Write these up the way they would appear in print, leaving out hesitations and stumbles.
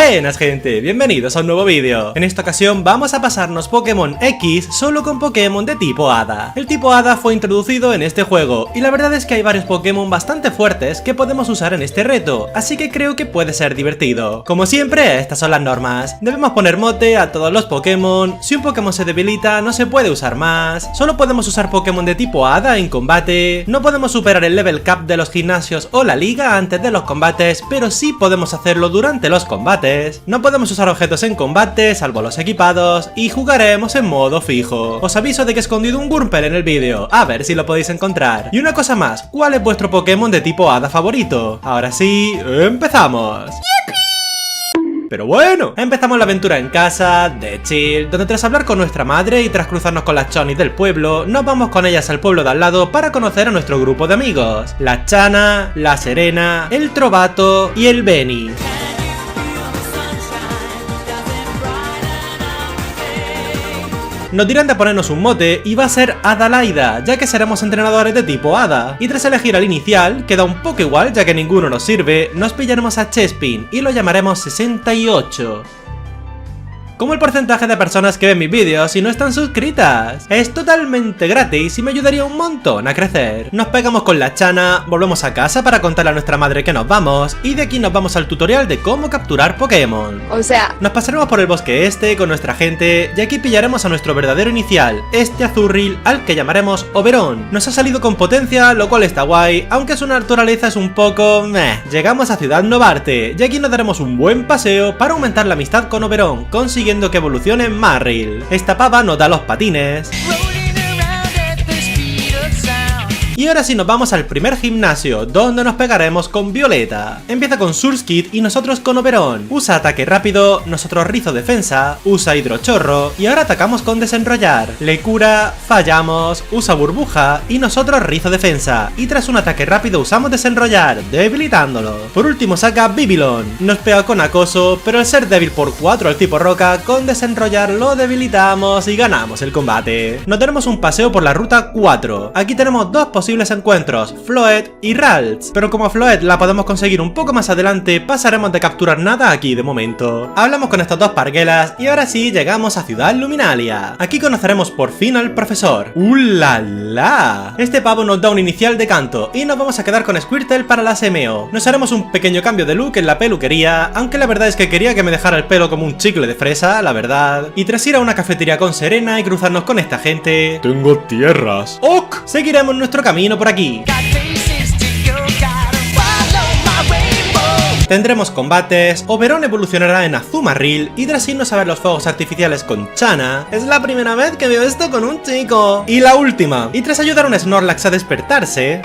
Buenas gente, bienvenidos a un nuevo vídeo. En esta ocasión vamos a pasarnos Pokémon X solo con Pokémon de tipo Hada. El tipo Hada fue introducido en este juego y la verdad es que hay varios Pokémon bastante fuertes que podemos usar en este reto, así que creo que puede ser divertido. Como siempre, estas son las normas. Debemos poner mote a todos los Pokémon, si un Pokémon se debilita no se puede usar más, solo podemos usar Pokémon de tipo Hada en combate, no podemos superar el level cap de los gimnasios o la liga antes de los combates, pero sí podemos hacerlo durante los combates. No podemos usar objetos en combate, salvo los equipados, y jugaremos en modo fijo. Os aviso de que he escondido un Wurmple en el vídeo, a ver si lo podéis encontrar. Y una cosa más, ¿cuál es vuestro Pokémon de tipo Hada favorito? Ahora sí, ¡empezamos! Pero bueno, empezamos la aventura en casa, de chill, donde tras hablar con nuestra madre y tras cruzarnos con las chonis del pueblo, nos vamos con ellas al pueblo de al lado para conocer a nuestro grupo de amigos. La Chana, la Serena, el Trovato y el Benny. Nos dirán de ponernos un mote y va a ser Adalaida, ya que seremos entrenadores de tipo Hada. Y tras elegir al inicial, queda un poco igual ya que ninguno nos sirve, nos pillaremos a Chespin y lo llamaremos 68. Como el porcentaje de personas que ven mis vídeos y no están suscritas. Es totalmente gratis y me ayudaría un montón a crecer. Nos pegamos con la Chana, volvemos a casa para contarle a nuestra madre que nos vamos y de aquí nos vamos al tutorial de cómo capturar Pokémon. O sea, nos pasaremos por el bosque este con nuestra gente y aquí pillaremos a nuestro verdadero inicial, este Azurril al que llamaremos Oberon. Nos ha salido con potencia, lo cual está guay, aunque su naturaleza es un poco meh. Llegamos a Ciudad Novarte y aquí nos daremos un buen paseo para aumentar la amistad con Oberon, consiguiendo que evolucione Marril. Esta pava nos da los patines. Y ahora sí nos vamos al primer gimnasio, donde nos pegaremos con Violeta. Empieza con Surskit y nosotros con Oberon. Usa ataque rápido, nosotros rizo defensa, usa hidrochorro y ahora atacamos con desenrollar. Le cura, fallamos, usa burbuja y nosotros rizo defensa. Y tras un ataque rápido usamos desenrollar, debilitándolo. Por último saca Bibilon. Nos pega con acoso, pero al ser débil por 4 al tipo roca, con desenrollar lo debilitamos y ganamos el combate. Nos daremos un paseo por la ruta 4. Aquí tenemos dos posibles encuentros, Floet y Ralts, pero como Floet la podemos conseguir un poco más adelante, pasaremos de capturar nada aquí de momento. Hablamos con estas dos parguelas y ahora sí llegamos a Ciudad Luminalia. Aquí conoceremos por fin al profesor. ¡Ulala! Este pavo nos da un inicial de canto y nos vamos a quedar con Squirtle para la semeo. Nos haremos un pequeño cambio de look en la peluquería, aunque la verdad es que quería que me dejara el pelo como un chicle de fresa, la verdad. Y tras ir a una cafetería con Serena y cruzarnos con esta gente, tengo tierras. ¡Ok! Seguiremos nuestro camino por aquí. Tendremos combates, Oberon evolucionará en Azumarill y tras irnos a ver los fuegos artificiales con Chana, es la primera vez que veo esto con un chico. Y la última, y tras ayudar a un Snorlax a despertarse,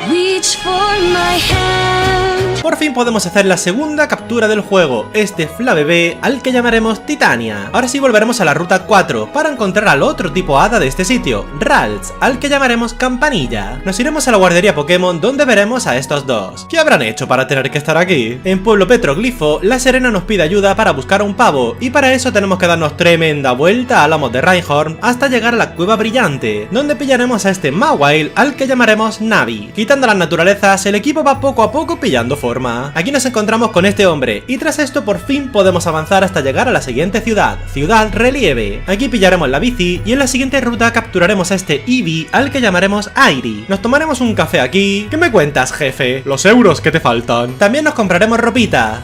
por fin podemos hacer la segunda captura del juego, este Flabébé al que llamaremos Titania. Ahora sí volveremos a la ruta 4 para encontrar al otro tipo Hada de este sitio, Ralts, al que llamaremos Campanilla. Nos iremos a la guardería Pokémon donde veremos a estos dos. ¿Qué habrán hecho para tener que estar aquí? En Pueblo Petroglifo, la Serena nos pide ayuda para buscar a un pavo y para eso tenemos que darnos tremenda vuelta a lomos de Rhyhorn hasta llegar a la Cueva Brillante, donde pillaremos a este Mawile al que llamaremos Navi. Quitando las naturalezas, el equipo va poco a poco pillando forma. Aquí nos encontramos con este hombre y tras esto por fin podemos avanzar hasta llegar a la siguiente ciudad, Ciudad Relieve. Aquí pillaremos la bici y en la siguiente ruta capturaremos a este Eevee al que llamaremos Airi. Nos tomaremos un café aquí. ¿Qué me cuentas, jefe? Los euros que te faltan. También nos compraremos ropita.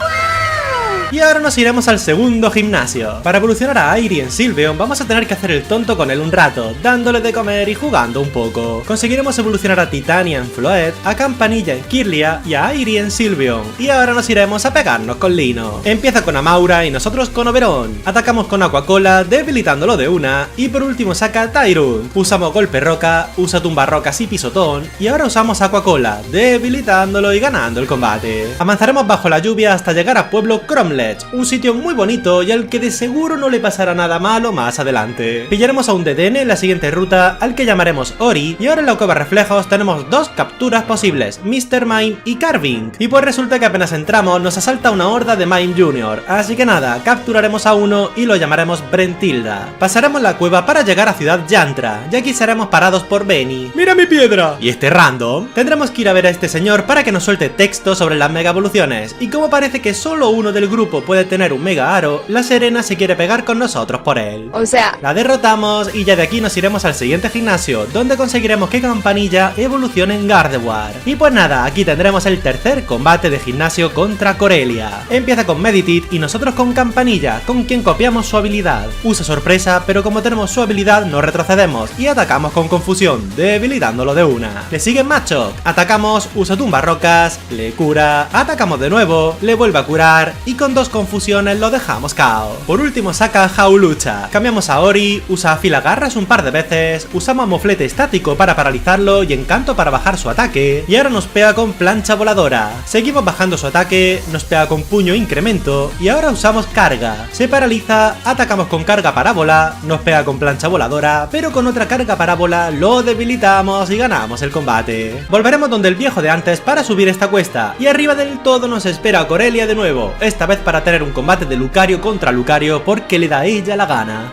Y ahora nos iremos al segundo gimnasio. Para evolucionar a Airi en Sylveon vamos a tener que hacer el tonto con él un rato, dándole de comer y jugando un poco. Conseguiremos evolucionar a Titania en Floet, a Campanilla en Kirlia y a Airi en Sylveon. Y ahora nos iremos a pegarnos con Lino. Empieza con Amaura y nosotros con Oberon. Atacamos con Aquacola, debilitándolo de una. Y por último saca Tyrun. Usamos Golpe Roca, usa Tumba Rocas y Pisotón. Y ahora usamos Aquacola, debilitándolo y ganando el combate. Avanzaremos bajo la lluvia hasta llegar a Pueblo Cromlech, un sitio muy bonito y al que de seguro no le pasará nada malo más adelante. Pillaremos a un Dedenne en la siguiente ruta al que llamaremos Ori y ahora en la Cueva Reflejos tenemos dos capturas posibles, Mr. Mime y Carving. Y pues resulta que apenas entramos nos asalta una horda de Mime Jr. Así que nada, capturaremos a uno y lo llamaremos Brentilda. Pasaremos la cueva para llegar a Ciudad Yantra y aquí seremos parados por Benny. ¡Mira mi piedra! Y este random. Tendremos que ir a ver a este señor para que nos suelte texto sobre las mega evoluciones y como parece que solo uno del grupo grupo puede tener un mega aro, la Serena se quiere pegar con nosotros por él. O sea, La derrotamos y ya de aquí nos iremos al siguiente gimnasio, donde conseguiremos que Campanilla evolucione en Gardevoir. Y pues nada, aquí tendremos el tercer combate de gimnasio contra Corellia. Empieza con Meditite y nosotros con Campanilla, con quien copiamos su habilidad. Usa sorpresa, pero como tenemos su habilidad no retrocedemos y atacamos con confusión, debilitándolo de una. Le sigue Machop, atacamos, usa tumbarrocas, le cura, atacamos de nuevo, le vuelve a curar y con dos confusiones lo dejamos KO. Por último saca Jaulucha, cambiamos a Ori, usa afilagarras un par de veces, usamos moflete estático para paralizarlo y encanto para bajar su ataque, y ahora nos pega con plancha voladora. Seguimos bajando su ataque, nos pega con puño incremento y ahora usamos carga. Se paraliza, atacamos con carga parábola, nos pega con plancha voladora, pero con otra carga parábola lo debilitamos y ganamos el combate. Volveremos donde el viejo de antes para subir esta cuesta, y arriba del todo nos espera Corellia de nuevo, esta vez para tener un combate de Lucario contra Lucario porque le da a ella la gana.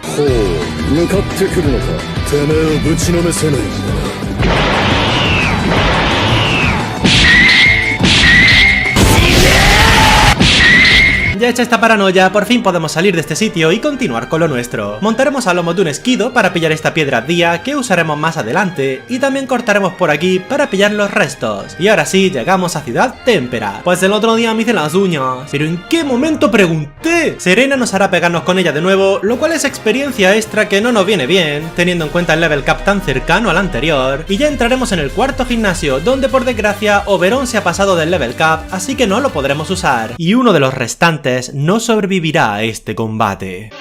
向かってくるのか。てめえをぶちのめせないんだ。 Ya hecha esta paranoia, por fin podemos salir de este sitio y continuar con lo nuestro. Montaremos a lomo de un esquido para pillar esta piedra día que usaremos más adelante, y también cortaremos por aquí para pillar los restos. Y ahora sí, llegamos a Ciudad Témpera. Pues el otro día me hice las uñas, pero ¿en qué momento pregunté? Serena nos hará pegarnos con ella de nuevo, lo cual es experiencia extra que no nos viene bien, teniendo en cuenta el level cap tan cercano al anterior. Y ya entraremos en el cuarto gimnasio, donde por desgracia Oberon se ha pasado del level cap, así que no lo podremos usar. Y uno de los restantes no sobrevivirá a este combate.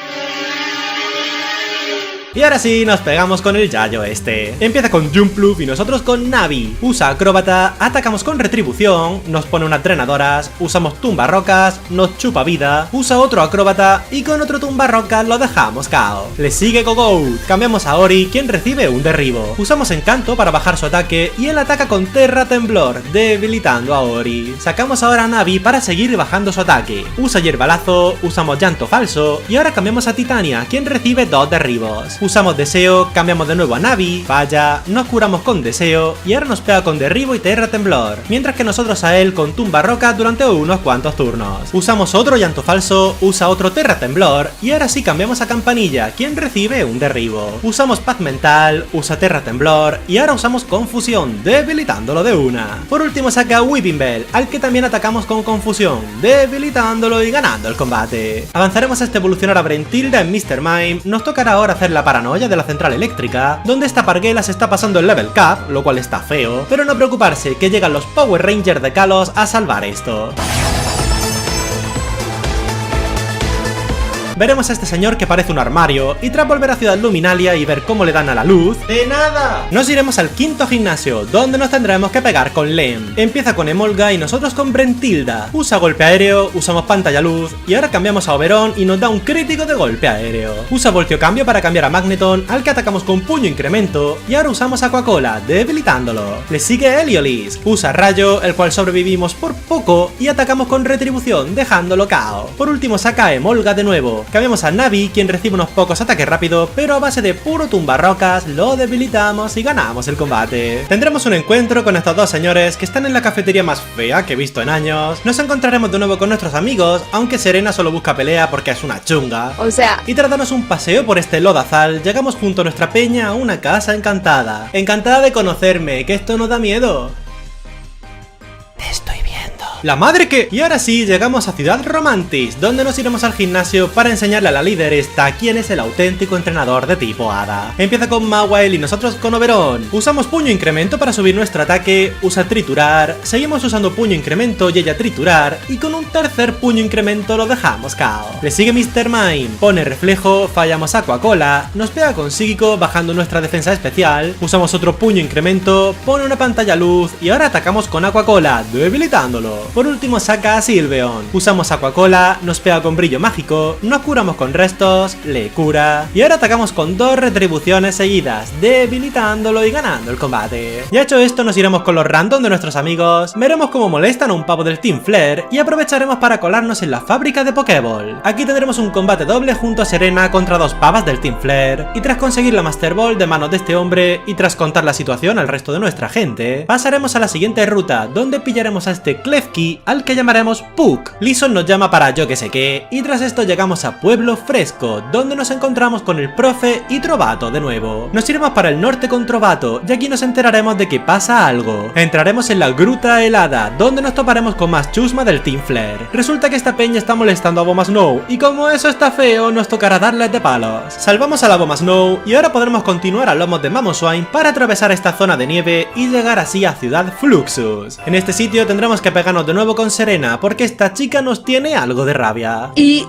Y ahora sí, nos pegamos con el Yayo este. Empieza con Jumpluff y nosotros con Navi. Usa acróbata, atacamos con retribución, nos pone unas drenadoras, usamos tumbarrocas, nos chupa vida, usa otro acróbata y con otro tumbarrocas lo dejamos KO. Le sigue Gogout, cambiamos a Ori, quien recibe un derribo. Usamos encanto para bajar su ataque y él ataca con Terra Temblor, debilitando a Ori. Sacamos ahora a Navi para seguir bajando su ataque. Usa hierbalazo, usamos llanto falso y ahora cambiamos a Titania, quien recibe dos derribos. Usamos deseo, cambiamos de nuevo a Navi, falla, nos curamos con deseo y ahora nos pega con derribo y Terra Temblor, mientras que nosotros a él con tumba roca durante unos cuantos turnos. Usamos otro llanto falso, usa otro Terra Temblor y ahora sí cambiamos a Campanilla, quien recibe un derribo. Usamos paz mental, usa Terra Temblor y ahora usamos confusión, debilitándolo de una. Por último saca a Weeping Bell, al que también atacamos con confusión, debilitándolo y ganando el combate. Avanzaremos hasta evolucionar a Brentilda en Mr. Mime, nos tocará ahora hacer la paranoia de la central eléctrica, donde esta parguela se está pasando el level cap, lo cual está feo, pero no preocuparse que llegan los Power Rangers de Kalos a salvar esto. Veremos a este señor que parece un armario, y tras volver a Ciudad Luminalia y ver cómo le dan a la luz, ¡de nada!, nos iremos al quinto gimnasio, donde nos tendremos que pegar con Lem. Empieza con Emolga y nosotros con Brentilda. Usa golpe aéreo, usamos pantalla luz, y ahora cambiamos a Oberon y nos da un crítico de golpe aéreo. Usa voltio cambio para cambiar a Magneton, al que atacamos con puño incremento, y ahora usamos a Coca-Cola, debilitándolo. Le sigue Heliolis, usa rayo, el cual sobrevivimos por poco, y atacamos con retribución, dejándolo KO. Por último saca a Emolga de nuevo. Cambiamos a Navi, quien recibe unos pocos ataques rápido, pero a base de puro tumbarrocas lo debilitamos y ganamos el combate. Tendremos un encuentro con estos dos señores que están en la cafetería más fea que he visto en años. Nos encontraremos de nuevo con nuestros amigos, aunque Serena solo busca pelea porque es una chunga. o sea, Y tras darnos un paseo por este lodazal, llegamos junto a nuestra peña a una casa encantada. Encantada de conocerme, que esto no da miedo. Te estoy viendo. ¡La madre que! Y ahora sí, llegamos a Ciudad Romantis, donde nos iremos al gimnasio para enseñarle a la líder esta quién es el auténtico entrenador de tipo hada. Empieza con Mawile y nosotros con Oberon. Usamos puño incremento para subir nuestro ataque, usa triturar, seguimos usando puño incremento y ella triturar, y con un tercer puño incremento lo dejamos KO. Le sigue Mr. Mime, pone reflejo, fallamos a Coca-Cola, nos pega con psíquico bajando nuestra defensa especial, usamos otro puño incremento, pone una pantalla luz y ahora atacamos con Aquacola, debilitándolo. Por último saca a Sylveon, usamos Aquacola, nos pega con brillo mágico, nos curamos con restos, le cura, y ahora atacamos con dos retribuciones seguidas, debilitándolo y ganando el combate. Ya hecho esto nos iremos con los random de nuestros amigos, veremos cómo molestan a un pavo del Team Flare y aprovecharemos para colarnos en la fábrica de Pokéball. Aquí tendremos un combate doble junto a Serena contra dos pavas del Team Flare, y tras conseguir la Master Ball de manos de este hombre y tras contar la situación al resto de nuestra gente, pasaremos a la siguiente ruta, donde pillaremos a este Klefki Seki, al que llamaremos Puck. Lison nos llama para yo que sé qué, y tras esto llegamos a Pueblo Fresco, donde nos encontramos con el profe y Trovato de nuevo. Nos iremos para el norte con Trovato, y aquí nos enteraremos de que pasa algo. Entraremos en la Gruta Helada, donde nos toparemos con más chusma del Team Flare. Resulta que esta peña está molestando a Bomba Snow, y como eso está feo, nos tocará darles de palos. Salvamos a la Bomba Snow, y ahora podremos continuar a lomos de Mamoswine para atravesar esta zona de nieve y llegar así a Ciudad Fluxus. En este sitio tendremos que pegarnos de nuevo con Serena, porque esta chica nos tiene algo de rabia. Y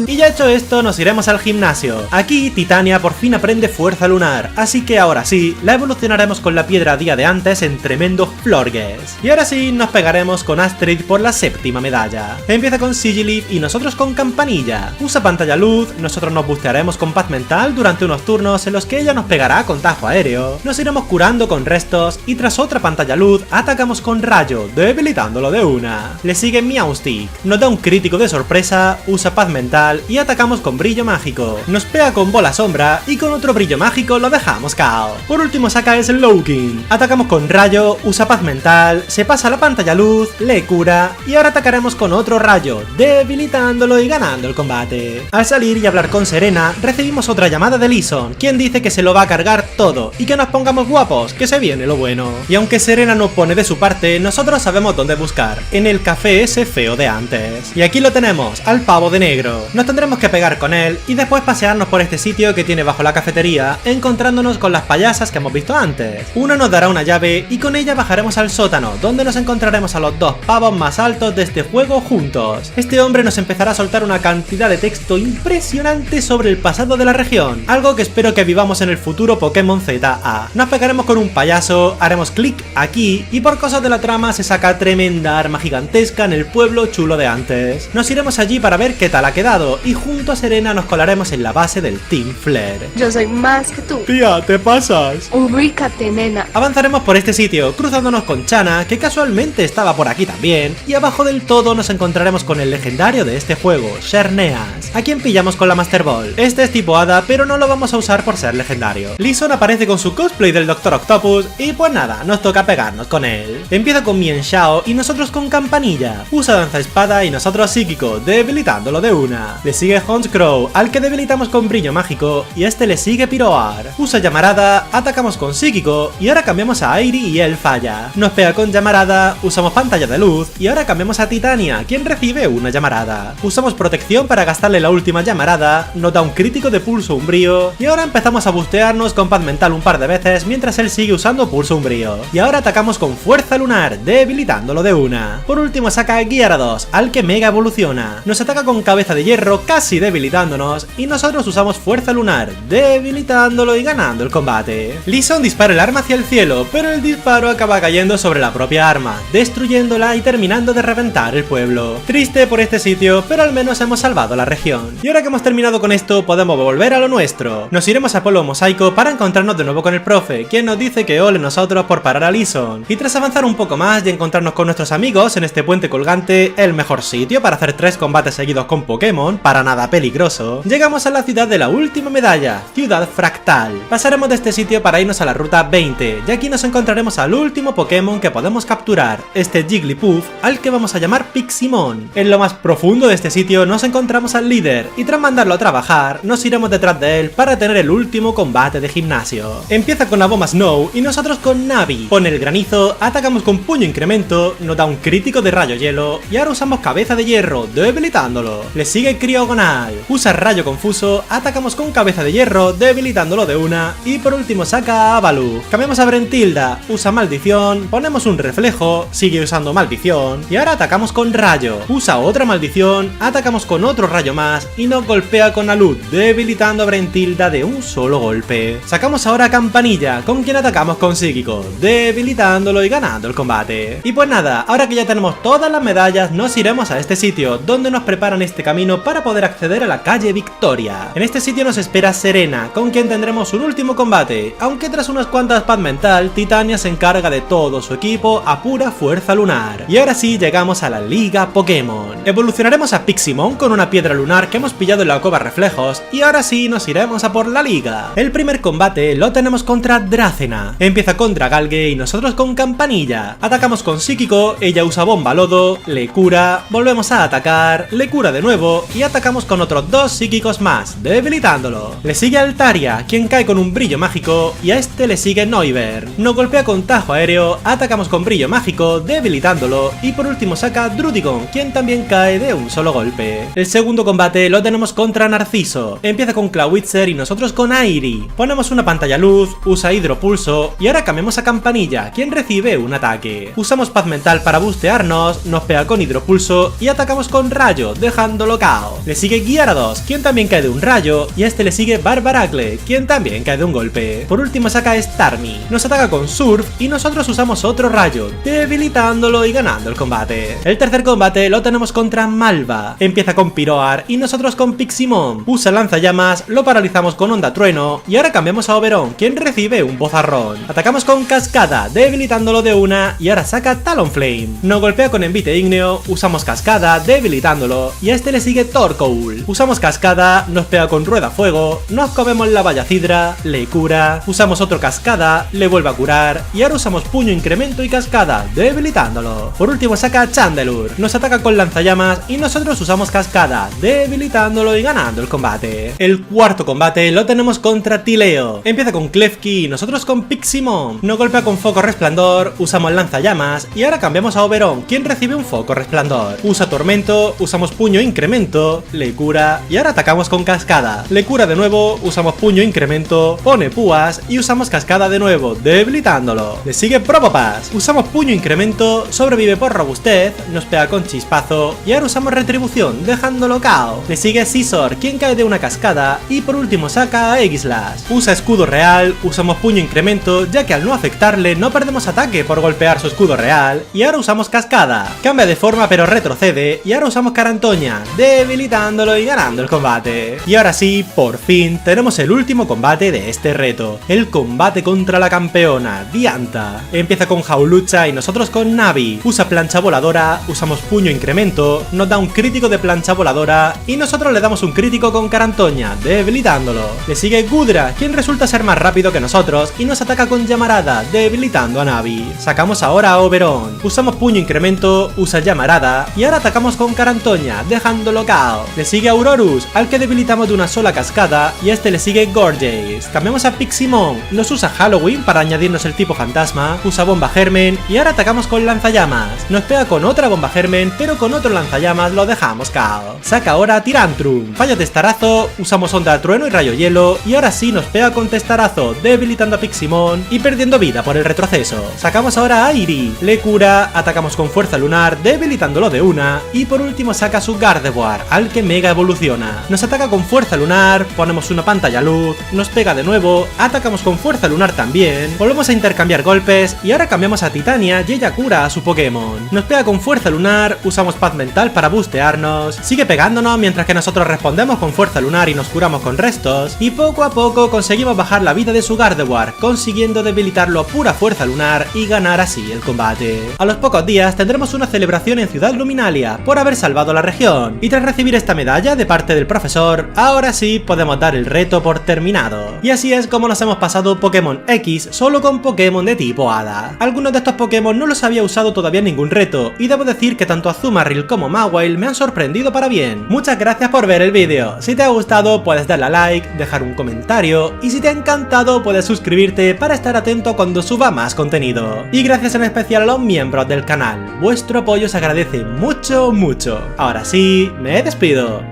ya hecho esto, nos iremos al gimnasio. Aquí Titania por fin aprende fuerza lunar, así que ahora sí, la evolucionaremos con la piedra día de antes en tremendo Florges. Y ahora sí, nos pegaremos con Astrid por la séptima medalla. Empieza con Sigilyph y nosotros con Campanilla. Usa pantalla luz, nosotros nos bustearemos con paz mental durante unos turnos en los que ella nos pegará con tajo aéreo. Nos iremos curando con restos y tras otra pantalla luz atacamos con rayo, debilitándolo de una. Le sigue Meowstic, nos da un crítico de sorpresa, usa paz mental y atacamos con brillo mágico. Nos pega con bola sombra y con otro brillo mágico lo dejamos KO. Por último saca Slowking, atacamos con rayo, usa paz mental, se pasa la pantalla luz, le cura y ahora atacaremos con otro rayo, debilitándolo y ganando el combate. Al salir y hablar con Serena recibimos otra llamada de Lison, quien dice que se lo va a cargar todo y que nos pongamos guapos, que se viene lo bueno. Y aunque Serena no pone de su parte, nosotros sabemos dónde buscar, en el café ese feo de antes. Y aquí lo tenemos, al pavo de negro. Nos tendremos que pegar con él y después pasearnos por este sitio que tiene bajo la cafetería, encontrándonos con las payasas que hemos visto antes. Una nos dará una llave y con ella bajaremos al sótano, donde nos encontraremos a los dos pavos más altos de este juego juntos. Este hombre nos empezará a soltar una cantidad de texto impresionante sobre el pasado de la región, algo que espero que vivamos en el futuro Pokémon ZA. Nos pegaremos con un payaso, haremos clic aquí y por cosas de la trama se saca tremenda arma gigantesca en el pueblo chulo de antes. Nos iremos allí para ver qué tal ha quedado y junto a Serena nos colaremos en la base del Team Flare. Yo soy más que tú. Tía, te pasas. Ubícate, nena. Avanzaremos por este sitio, cruzándonos con Chana, que casualmente estaba por aquí también, y abajo del todo nos encontraremos con el legendario de este juego, Xerneas, a quien pillamos con la Master Ball. Este es tipo hada, pero no lo vamos a usar por ser legendario. Lison aparece con su cosplay del Dr. Octopus, y pues nada, nos toca pegarnos con él. Empieza con Mienshao y nosotros con Campanilla. Usa danza espada y nosotros psíquico, debilitándolo de una. Le sigue Honchkrow, al que debilitamos con brillo mágico, y este le sigue Piroar. Usa llamarada, atacamos con psíquico, y ahora cambiamos a Airi y él falla. Nos pega con llamarada, usamos pantalla de luz, y ahora cambiamos a Titania, quien recibe una llamarada. Usamos protección para gastarle la última llamarada, nos da un crítico de pulso umbrío, y ahora empezamos a bustearnos con paz mental un par de veces mientras él sigue usando pulso umbrío. Y ahora atacamos con fuerza lunar, debilitándolo de una. Por último saca a Gyarados, al que mega evoluciona. Nos ataca con cabeza de hierro, casi debilitándonos, y nosotros usamos fuerza lunar, debilitándolo y ganando el combate. Lison dispara el arma hacia el cielo, pero el disparo acaba cayendo sobre la propia arma, destruyéndola y terminando de reventar el pueblo. Triste por este sitio, pero al menos hemos salvado la región. Y ahora que hemos terminado con esto, podemos volver a lo nuestro. Nos iremos a Pueblo Mosaico para encontrarnos de nuevo con el profe, quien nos dice que ole nosotros por parar a Lison. Y tras avanzar un poco más y encontrarnos con nuestros amigos en este puente colgante, el mejor sitio para hacer 3 combates seguidos con Pokémon, para nada peligroso, llegamos a la ciudad de la última medalla, Ciudad Fractal. Pasaremos de este sitio para irnos a la ruta 20, y aquí nos encontraremos al último Pokémon que podemos capturar, este Jigglypuff, al que vamos a llamar Piximon. En lo más profundo de este sitio nos encontramos al líder, y tras mandarlo a trabajar, nos iremos detrás de él para tener el último combate de gimnasio. Empieza con la Bomba Snow y nosotros con Navi. Pone el granizo, atacamos con puño incremento, nos da un crítico de rayo hielo, y ahora usamos cabeza de hierro, debilitándolo. Le sigue Cryogonal, usa rayo confuso, atacamos con cabeza de hierro, debilitándolo de una, y por último saca a Avalugg. Cambiamos a Brentilda, usa maldición, ponemos un reflejo, sigue usando maldición, y ahora atacamos con rayo, usa otra maldición, atacamos con otro rayo más, y nos golpea con Alud, debilitando a Brentilda de un solo golpe. Sacamos ahora a Campanilla, con quien atacamos con psíquico, debilitándolo y ganando el combate. Y pues nada, ahora que ya tenemos todas las medallas, nos iremos a este sitio, donde nos preparan este camino para poder acceder a la calle Victoria. En este sitio nos espera Serena, con quien tendremos un último combate, aunque tras unas cuantas paz mental, Titania se encarga de todo su equipo a pura fuerza lunar. Y ahora sí llegamos a la Liga Pokémon. Evolucionaremos a Piximon con una piedra lunar que hemos pillado en la cueva reflejos, y ahora sí nos iremos a por la liga. El primer combate lo tenemos contra Dracena. Empieza con Dragalge y nosotros con Campanilla. Atacamos con psíquico, ella usa bomba lodo, le cura, volvemos a atacar, le cura de nuevo y atacamos con otros 2 psíquicos más, debilitándolo. Le sigue Altaria, quien cae con un brillo mágico y a este le sigue Noivern. Nos golpea con tajo aéreo, atacamos con brillo mágico, debilitándolo y por último saca Drudigon, quien también cae de un solo golpe. El segundo combate lo tenemos contra Narciso. Empieza con Clawitzer y nosotros con Airi. Ponemos una pantalla luz, usa hidropulso y ahora cambiamos a Campanilla, quien recibe un ataque. Usamos paz mental para bustearnos, nos pega con hidropulso y atacamos con rayo, dejándolo KO. Le sigue Gyarados, quien también cae de un rayo y a este le sigue Barbaracle, quien también cae de un golpe. Por último saca Starmie, nos ataca con Surf y nosotros usamos otro rayo, debilitándolo y ganando el combate. El tercer combate lo tenemos contra Malva. Empieza con Piroar y nosotros con Piximon. Usa lanzallamas, lo paralizamos con Onda Trueno y ahora cambiamos a Oberon, quien recibe un bozarrón. Atacamos con Cascada, debilitándolo de una y ahora saca Talonflame. Nos golpea con Envite Ígneo, usamos Cascada, debilitándolo y a este le sigue Torkoul. Usamos Cascada, nos pega con Rueda Fuego, nos comemos la Valla Cidra, le cura, usamos otro Cascada, le vuelve a curar y ahora usamos Puño Incremento y Cascada, debilitándolo. Por último saca Chandelure, nos ataca con lanzallamas y nosotros usamos Cascada, debilitándolo y ganando el combate. El cuarto combate lo tenemos contra Tileo. Empieza con Klefki y nosotros con Piximon. Nos golpea con Foco Resplandor, usamos lanzallamas y ahora cambiamos a Oberon, quien recibe un Foco Resplandor. Usa Tormento, usamos Puño Incremento, le cura y ahora atacamos con Cascada. Le cura de nuevo, usamos Puño Incremento, pone púas y usamos Cascada de nuevo, debilitándolo. Le sigue Probopass, usamos Puño Incremento, sobrevive por robustez, nos pega con Chispazo y ahora usamos Retribución, dejándolo KO. Le sigue Scizor, quien cae de una cascada y por último saca a Aegislash. Usa escudo real, usamos Puño Incremento, ya que al no afectarle no perdemos ataque por golpear su escudo real y ahora usamos Cascada. Cambia de forma pero retrocede y ahora usamos Carantoña, debilitándolo y ganando el combate. Y ahora sí, por fin, tenemos el último combate de este reto, el combate contra la campeona, Dianta. Empieza con Jaulucha y nosotros con Navi. Usa plancha voladora, usamos Puño Incremento, nos da un crítico de plancha voladora y nosotros le damos un crítico con Carantoña, debilitándolo. Le sigue Gudra, quien resulta ser más rápido que nosotros y nos ataca con Llamarada, debilitando a Navi. Sacamos ahora a Oberon, usamos Puño Incremento, usa Llamarada y ahora atacamos con Carantoña, dejándolo KO. Le sigue Aurorus, al que debilitamos de una sola cascada y a este le sigue Gorgeous. Cambiamos a Piximon, nos usa Halloween para añadirnos el tipo fantasma, usa Bomba Germen y ahora atacamos con lanzallamas. Nos pega con otra Bomba Germen, pero con otro lanzallamas lo dejamos KO. Saca ahora Tyrantrum, falla Testarazo, usamos Onda Trueno y Rayo Hielo y ahora sí nos pega con Testarazo, debilitando a Piximon y perdiendo vida por el retroceso. Sacamos ahora a Airi, le cura, atacamos con Fuerza Lunar, debilitándolo de una y por último saca su Gardevoir, al que mega evoluciona. Nos ataca con Fuerza Lunar, ponemos una pantalla luz, nos pega de nuevo, atacamos con Fuerza Lunar también, volvemos a intercambiar golpes y ahora cambiamos a Titania y ella cura a su Pokémon. Nos pega con Fuerza Lunar, usamos Paz Mental para bustearnos, sigue pegándonos mientras que nosotros respondemos con Fuerza Lunar y nos curamos con restos y poco a poco conseguimos bajar la vida de su Gardevoir, consiguiendo debilitarlo a pura Fuerza Lunar y ganar así el combate. A los pocos días tendremos una celebración en Ciudad Luminalia por haber salvado la región y tras recibir esta medalla de parte del profesor, ahora sí podemos dar el reto por terminado. Y así es como nos hemos pasado Pokémon X solo con Pokémon de tipo Hada. Algunos de estos Pokémon no los había usado todavía en ningún reto y debo decir que tanto Azumarill como Mawile me han sorprendido para bien. Muchas gracias por ver el vídeo. Si te ha gustado puedes darle a like, dejar un comentario y si te ha encantado puedes suscribirte para estar atento cuando suba más contenido. Y gracias en especial a los miembros del canal. Vuestro apoyo se agradece mucho, mucho. Ahora sí, me despido.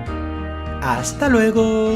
Hasta luego.